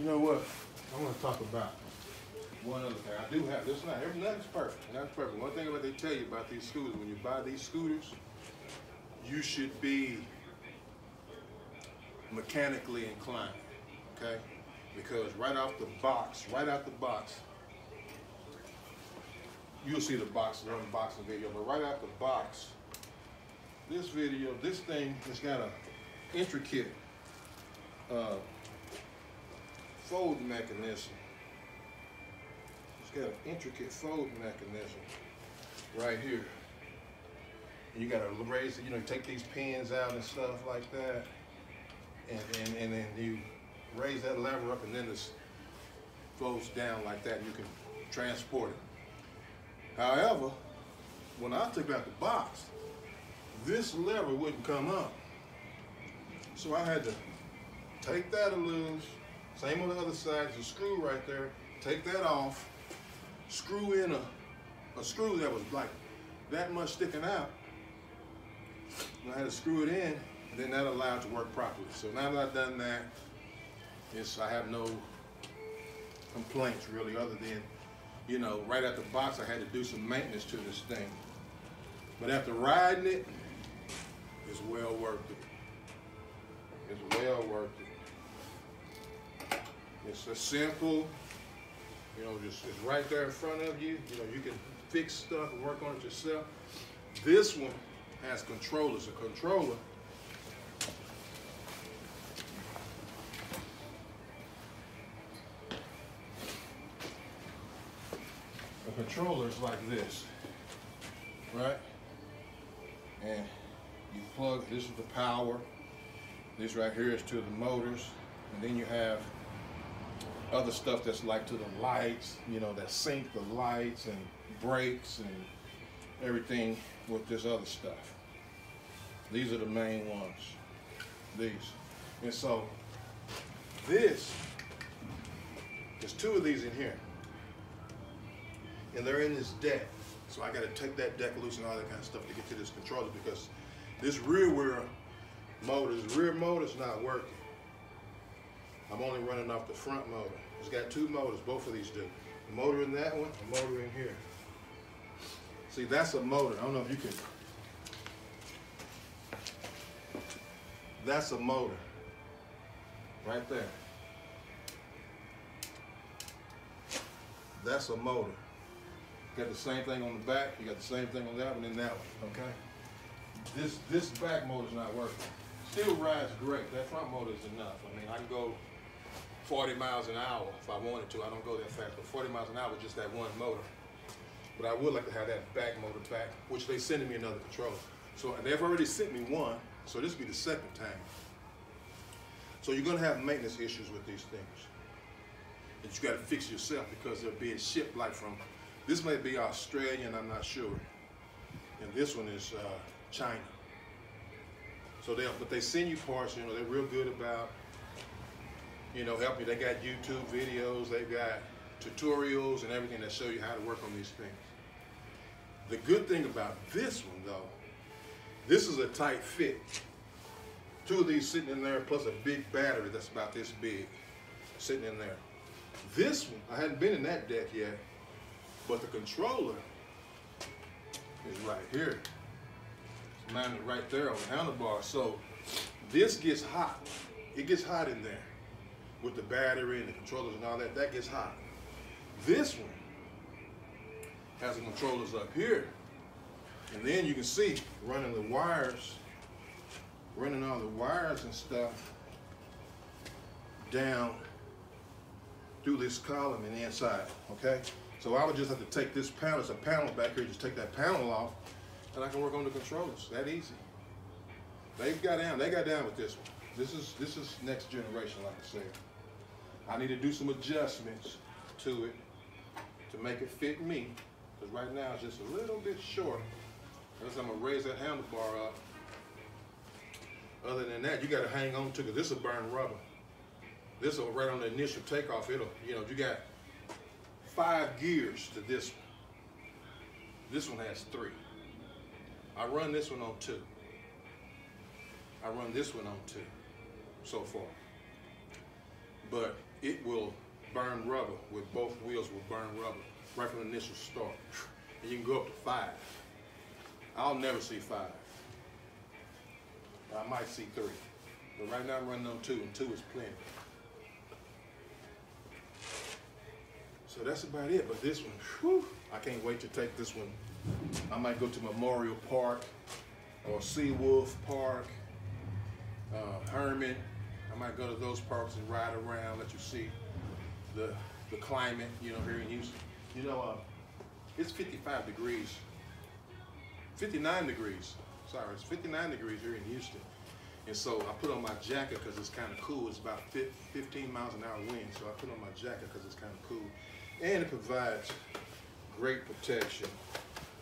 You know what? I want to talk about one other thing. I do have this. Nothing's perfect. Nothing's perfect. One thing about they tell you about these scooters, when you buy these scooters, you should be mechanically inclined. Okay? Because right out the box, you'll see the box, the unboxing video, but right out the box, this thing has got an intricate fold mechanism. It's got an intricate fold mechanism right here. And you gotta raise it, you take these pins out and stuff like that, and then you raise that lever up, and then this folds down like that, and you can transport it. However, when I took out the box, this lever wouldn't come up. So I had to take that loose, same on the other side, there's a screw right there, take that off, screw in a screw that was like that much sticking out. And I had to screw it in, and then that allowed it to work properly. So now that I've done that, I have no complaints really, other than, right at the box I had to do some maintenance to this thing. But after riding it, it's well worth it. It's well worth it. It's a simple, it's right there in front of you. You can fix stuff and work on it yourself. This one has controllers. A controller is like this, right? And you plug, this is the power. This right here is to the motors. And then you have other stuff that's like to the lights, that sync the lights and brakes and everything with this other stuff. These are the main ones, these. And so there's two of these in here. And they're in this deck. So I got to take that deck loose and all that kind of stuff to get to this controller, because this rear motor's not working. I'm only running off the front motor. It's got two motors, both of these do. A motor in that one, a motor in here. See, that's a motor. I don't know if you can. That's a motor right there. That's a motor. You got the same thing on the back, you got the same thing on that one and that one, okay? This back motor's not working. Still rides great. That front motor is enough. I mean, I can go 40 miles an hour if I wanted to. I don't go that fast, but 40 miles an hour with just that one motor. But I would like to have that back motor back, which they sending me another controller. So they've already sent me one, so this will be the second time. So you're gonna have maintenance issues with these things that you gotta fix yourself, because they're being shipped like from, this may be Australian, I'm not sure. And this one is China. So but they send you parts, they're real good about, helping you. They got YouTube videos, they've got tutorials and everything that show you how to work on these things. The good thing about this one though, this is a tight fit. Two of these sitting in there, plus a big battery that's about this big, sitting in there. This one, I hadn't been in that deck yet, but the controller is right here. It's mounted right there on the handlebar. So this gets hot. It gets hot in there with the battery and the controllers and all that. That gets hot. This one has the controllers up here. And then you can see running the wires, running all the wires and stuff down through this column and inside, okay? So I would just have to take this panel, there's a panel back here, just take that panel off, and I can work on the controllers, that easy. They got down with this one. This is next generation, like I said. I need to do some adjustments to it to make it fit me, because right now it's just a little bit short. Unless I'm gonna raise that handlebar up. Other than that, you gotta hang on to it, because this will burn rubber. This will, right on the initial takeoff, it'll, you got 5 gears to this one. This one has 3. I run this one on 2. I run this one on 2 so far. But it will burn rubber, with both wheels will burn rubber right from the initial start. And you can go up to 5. I'll never see 5. I might see 3. But right now I'm running on 2, and 2 is plenty. So that's about it. But this one, whew, I can't wait to take this one. I might go to Memorial Park or Seawolf Park, Herman. I might go to those parks and ride around, let you see the climate, you know, here in Houston. You know, it's 55 degrees, 59 degrees. Sorry, it's 59 degrees here in Houston. And so I put on my jacket because it's kind of cool. It's about 15 miles an hour wind, so I put on my jacket because it's kind of cool. And it provides great protection.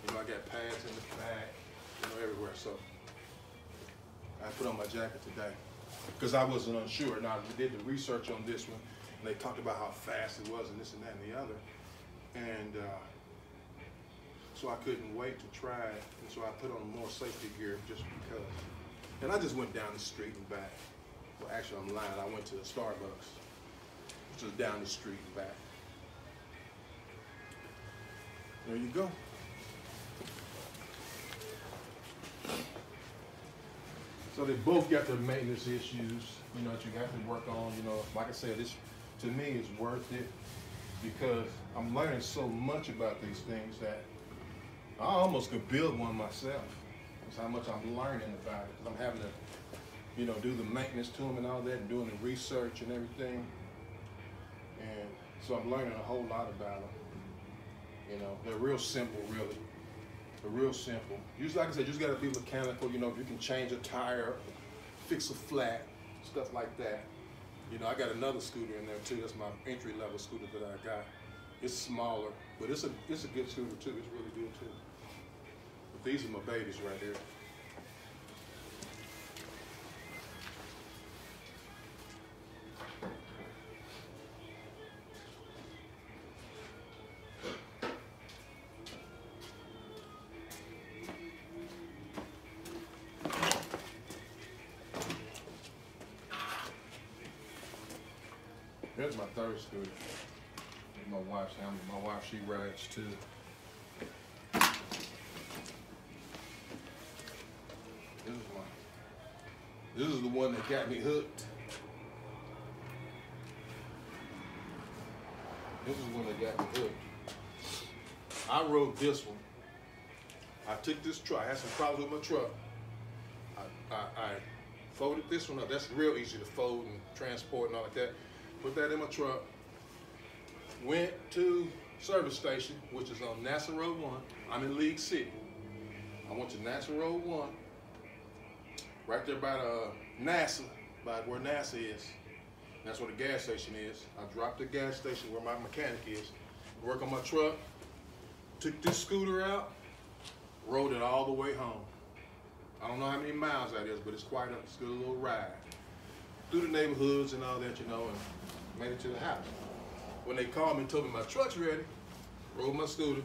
You know, I got pads in the back, you know, everywhere. So I put on my jacket today because I wasn't unsure. Now, we did the research on this one, and they talked about how fast it was and this and that and the other. And so I couldn't wait to try it. And so I put on more safety gear just because. And I just went down the street and back. Well, actually, I'm lying. I went to the Starbucks, which is down the street and back. There you go. So they both got their maintenance issues, you know, that you have to work on. You know, like I said, this to me is worth it because I'm learning so much about these things that I almost could build one myself. That's how much I'm learning about it. I'm having to, you know, do the maintenance to them and all that, and doing the research and everything. And so I'm learning a whole lot about them. You know, they're real simple, really. They're real simple. Usually, like I said, you just got to be mechanical. You know, you can change a tire, fix a flat, stuff like that. You know, I got another scooter in there too. That's my entry-level scooter that I got. It's smaller, but it's a good scooter too. It's really good too. But these are my babies right here. Here's my third scooter. My wife's handle. My wife, she rides too. This is the one that got me hooked. This is the one that got me hooked. I rode this one. I took this truck. I had some problems with my truck. I folded this one up. That's real easy to fold and transport and all like that. Put that in my truck. Went to service station, which is on NASA Road 1. I'm in League City. I went to NASA Road 1. Right there by NASA, by where NASA is. That's where the gas station is. I dropped the gas station where my mechanic is. Work on my truck. Took this scooter out. Rode it all the way home. I don't know how many miles that is, but it's quite a good little ride. Through the neighborhoods and all that, you know, and made it to the house. When they called me and told me my truck's ready, rode my scooter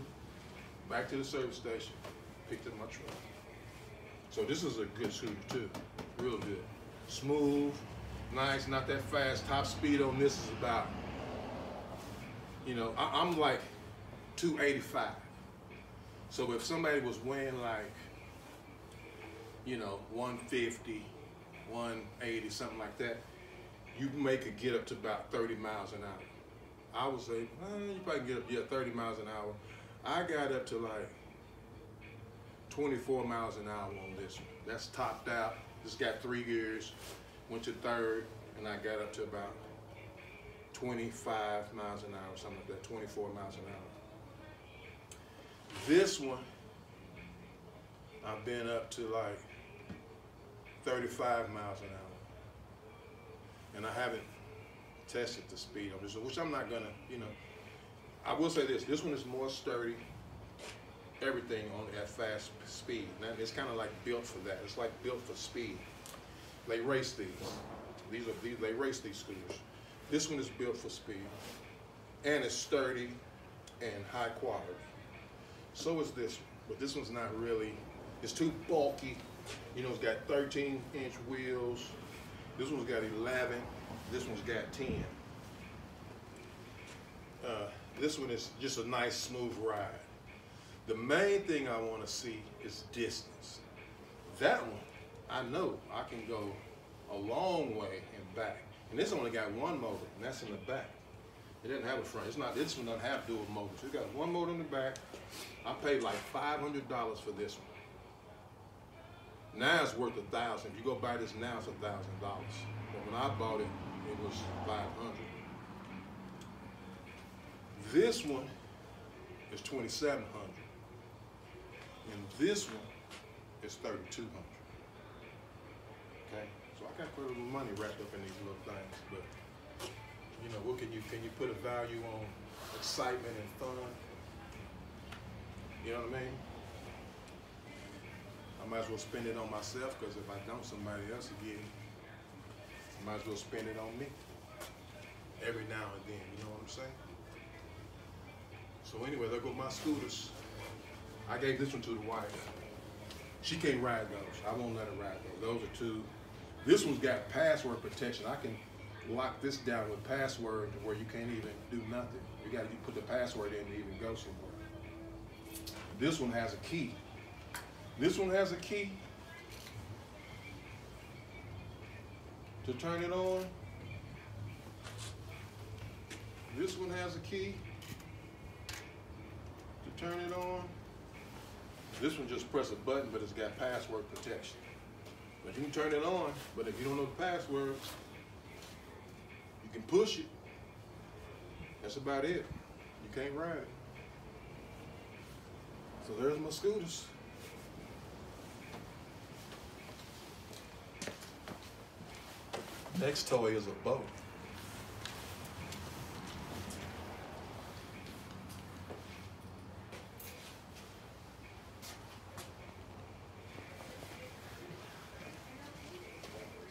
back to the service station, picked up my truck. So this is a good scooter too, real good. Smooth, nice, not that fast. Top speed on this is about, you know, I'm like 285. So if somebody was weighing like, you know, 150, 180, something like that, you could get up to about 30 miles an hour. I would say, you probably get up, yeah, 30 miles an hour. I got up to like 24 miles an hour on this one. That's topped out. It's got 3 gears. Went to third, and I got up to about 25 miles an hour, something like that, 24 miles an hour. This one, I've been up to like 35 miles an hour. And I haven't tested the speed on this one, which I'm not gonna, you know. I will say this one is more sturdy, everything on at fast speed. Now, it's kind of like built for that. It's like built for speed. They race these. They race these scooters. This one is built for speed, and it's sturdy and high quality. So is this one, but this one's not really. It's too bulky. You know, it's got 13-inch wheels. This one's got 11. This one's got 10. This one is just a nice smooth ride. The main thing I want to see is distance. That one, I know I can go a long way and back. And this only got one motor, and that's in the back. It doesn't have a front. It's not. This one doesn't have dual motors. It's got one motor in the back. I paid like $500 for this one. Now it's worth $1,000. If you go buy this now, it's $1,000. But when I bought it, it was $500. This one is $2,700, and this one is $3,200. Okay, so I got quite a little money wrapped up in these little things, but you know, what can you put a value on excitement and fun? You know what I mean? I might as well spend it on myself, because if I don't, somebody else will get it. I might as well spend it on me every now and then. You know what I'm saying? So anyway, there go my scooters. I gave this one to the wife. She can't ride those. I won't let her ride those. Those are two. This one's got password protection. I can lock this down with password to where you can't even do nothing. You got to put the password in to even go somewhere. This one has a key. This one has a key to turn it on. This one has a key to turn it on. This one just press a button, but it's got password protection. But you can turn it on, but if you don't know the password, you can push it. That's about it. You can't ride it. So there's my scooters. Next toy is a boat.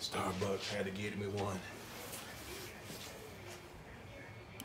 Starbucks had to get me one.